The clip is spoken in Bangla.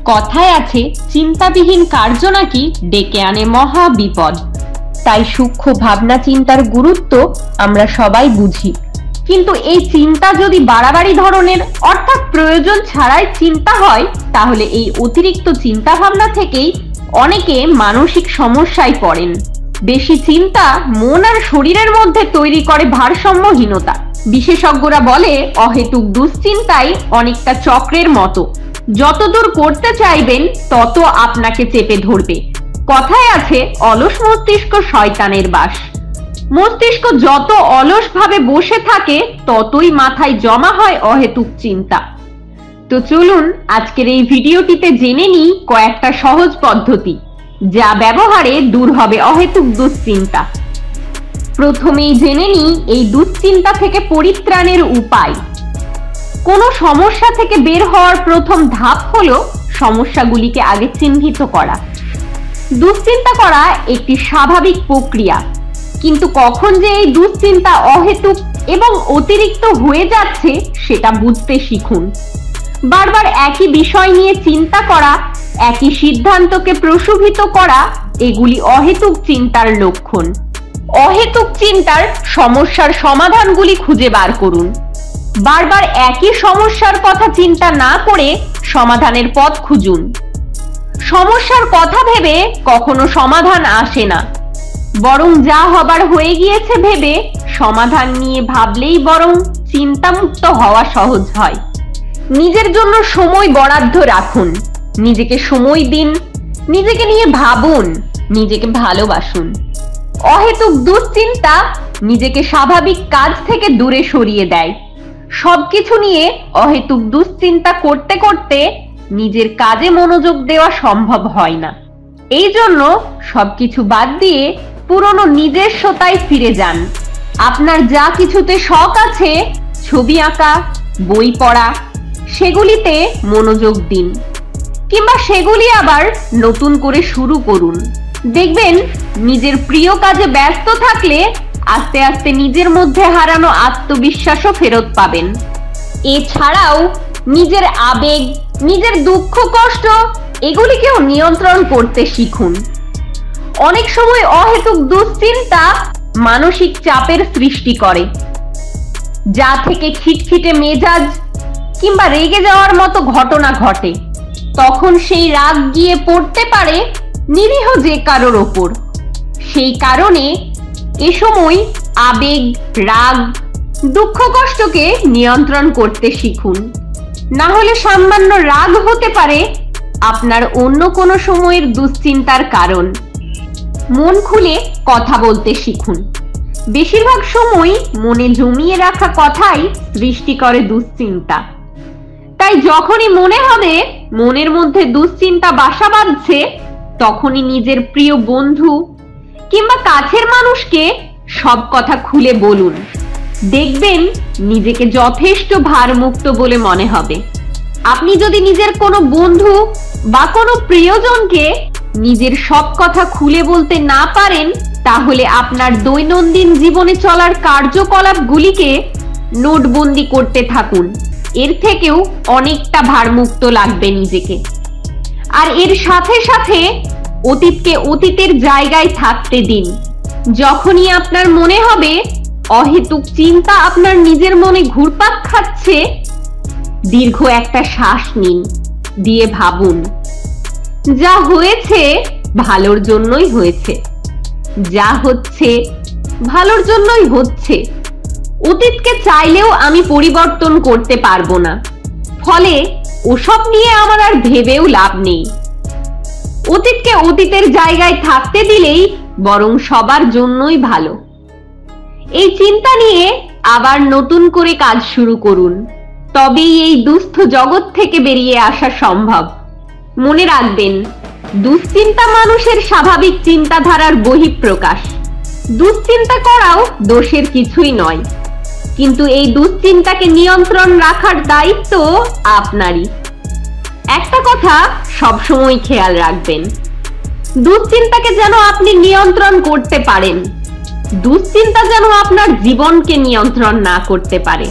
কথায় আছে, চিন্তাবিহীন কার্য নাকি ডেকে আনে মহা বিপদ। তাই সূক্ষ্ম ভাবনা চিন্তার গুরুত্ব আমরা সবাই বুঝি, কিন্তু এই চিন্তা যদি বাড়াবাড়ি ধরনের অর্থাৎ প্রয়োজন ছাড়াই চিন্তা হয়, তাহলে এই অতিরিক্ত চিন্তা ভাবনা থেকেই অনেকে মানসিক সমস্যায় পড়েন। বেশি চিন্তা মন আর শরীরের মধ্যে তৈরি করে ভারসাম্যহীনতা। বিশেষজ্ঞরা বলে, অহেতুক দুশ্চিন্তাই অনেকটা চক্রের মতো, যতদূর করতে চাইবেন তত আপনাকে চেপে ধরবে। কথায় আছে, অলস মস্তিষ্ক শয়তানের বাস। মস্তিষ্ক যত অলস ভাবে বসে থাকে, ততই মাথায় জমা হয় অহেতুক চিন্তা। তো চলুন আজকের এই ভিডিওটিতে জেনে নিই কয়েকটা সহজ পদ্ধতি, যা ব্যবহারে দূর হবে অহেতুক দুশ্চিন্তা। প্রথমেই জেনে নিই এই দুশ্চিন্তা থেকে পরিত্রাণের উপায়। কোনো সমস্যা থেকে বের হওয়ার প্রথম ধাপ হলো সমস্যাগুলিকে আগে চিহ্নিত করা। দুশ্চিন্তা করা একটি স্বাভাবিক প্রক্রিয়া, কিন্তু কখন যে এই দুশ্চিন্তা অহেতুক এবং অতিরিক্ত হয়ে যাচ্ছে সেটা বুঝতে শিখুন। বারবার একই বিষয় নিয়ে চিন্তা করা, একই সিদ্ধান্তকে প্রশোভিত করা, এগুলি অহেতুক চিন্তার লক্ষণ। অহেতুক চিন্তার সমস্যার সমাধানগুলি খুঁজে বার করুন। বারবার একই সমস্যার কথা চিন্তা না করে সমাধানের পথ খুঁজুন। সমস্যার কথা ভেবে কখনো সমাধান আসে না, বরং যা হবার হয়ে গিয়েছে ভেবে সমাধান নিয়ে ভাবলেই বরং চিন্তামুক্ত হওয়া সহজ হয়। নিজের জন্য সময় বরাদ্দ রাখুন, নিজেকে সময় দিন, নিজেকে নিয়ে ভাবুন, নিজেকে ভালোবাসুন। অহেতুক দুশ্চিন্তা নিজেকে স্বাভাবিক কাজ থেকে দূরে সরিয়ে দেয়। সবকিছু নিয়ে অহেতুক দুশ্চিন্তা করতে করতে নিজের কাজে মনোযোগ দেওয়া সম্ভব হয় না। এই জন্য সবকিছু বাদ দিয়ে পুরনো নিজস্বতায় ফিরে যান। আপনার যা কিছুতে শখ আছে, ছবি আঁকা, বই পড়া, সেগুলিতে মনোযোগ দিন, কিংবা সেগুলি আবার নতুন করে শুরু করুন। দেখবেন নিজের প্রিয় কাজে ব্যস্ত থাকলে আস্তে আস্তে নিজের মধ্যে হারানো আত্মবিশ্বাসও ফেরত পাবেন। এছাড়াও নিজের আবেগ, নিজের দুঃখ কষ্ট, এগুলিকেও নিয়ন্ত্রণ করতে শিখুন। অনেক সময় অহেতুক দুশ্চিন্তা মানসিক চাপের সৃষ্টি করে, যা থেকে খিটখিটে মেজাজ কিংবা রেগে যাওয়ার মতো ঘটনা ঘটে। তখন সেই রাগ গিয়ে পড়তে পারে নিরীহ যে কারোর ওপর। সেই কারণে এ সময় আবেগ, রাগ, দুঃখ কষ্টকে নিয়ন্ত্রণ করতে শিখুন। না হলে সামান্য রাগ হতে পারে আপনার অন্য কোনো সময়ের দুশ্চিন্তার কারণ। মন খুলে কথা বলতে শিখুন। বেশিরভাগ সময় মনে জমিয়ে রাখা কথাই সৃষ্টি করে দুশ্চিন্তা। তাই যখনই মনে হবে মনের মধ্যে দুশ্চিন্তা বাসা বাঁধছে, তখনই নিজের প্রিয় বন্ধু কিংবা কাছের মানুষকে সব কথা খুলে বলুন। দেখবেন নিজেকে যথেষ্ট ভারমুক্ত বলে মনে হবে। আপনি যদি নিজের কোনো বন্ধু বা কোনো প্রিয়জনকে নিজের সব কথা খুলে বলতে না পারেন, তাহলে আপনার দৈনন্দিন জীবনে চলার কার্যকলাপগুলিকে নোটবন্দি করতে থাকুন। এর থেকেও অনেকটা ভারমুক্ত লাগবে নিজেকে। আর এর সাথে সাথে অতীতকে অতীতের জায়গায় থাকতে দিন। যখনই আপনার মনে হবে অহেতুক চিন্তা আপনার নিজের মনে ঘুরপাক খাচ্ছে, দীর্ঘ একটা শ্বাস নিন, দিয়ে ভাবুন, যা হয়েছে ভালোর জন্যই হয়েছে, যা হচ্ছে ভালোর জন্যই হচ্ছে। অতীতকে চাইলেও আমি পরিবর্তন করতে পারবো না, ফলে ওসব নিয়ে আমার আর ভেবেও লাভ নেই। অতীতকে অতীতের জায়গায় থাকতে দিলেই বরং সবার জন্যই ভালো। এই চিন্তা নিয়ে আবার নতুন করে কাজ শুরু করুন, তবেই এই দুস্থ জগৎ থেকে বেরিয়ে আসা সম্ভব। মনে রাখবেন, দুশ্চিন্তা মানুষের স্বাভাবিক চিন্তাধারার বহিঃপ্রকাশ। দুশ্চিন্তা করাও দোষের কিছুই নয়, কিন্তু এই দুশ্চিন্তাকে নিয়ন্ত্রণ রাখার দায়িত্ব আপনারই। একটা কথা সবসময় খেয়াল রাখবেন, দুশ্চিন্তাকে যেন আপনি নিয়ন্ত্রণ করতে পারেন, দুশ্চিন্তা যেন আপনার জীবনকে নিয়ন্ত্রণ না করতে পারে।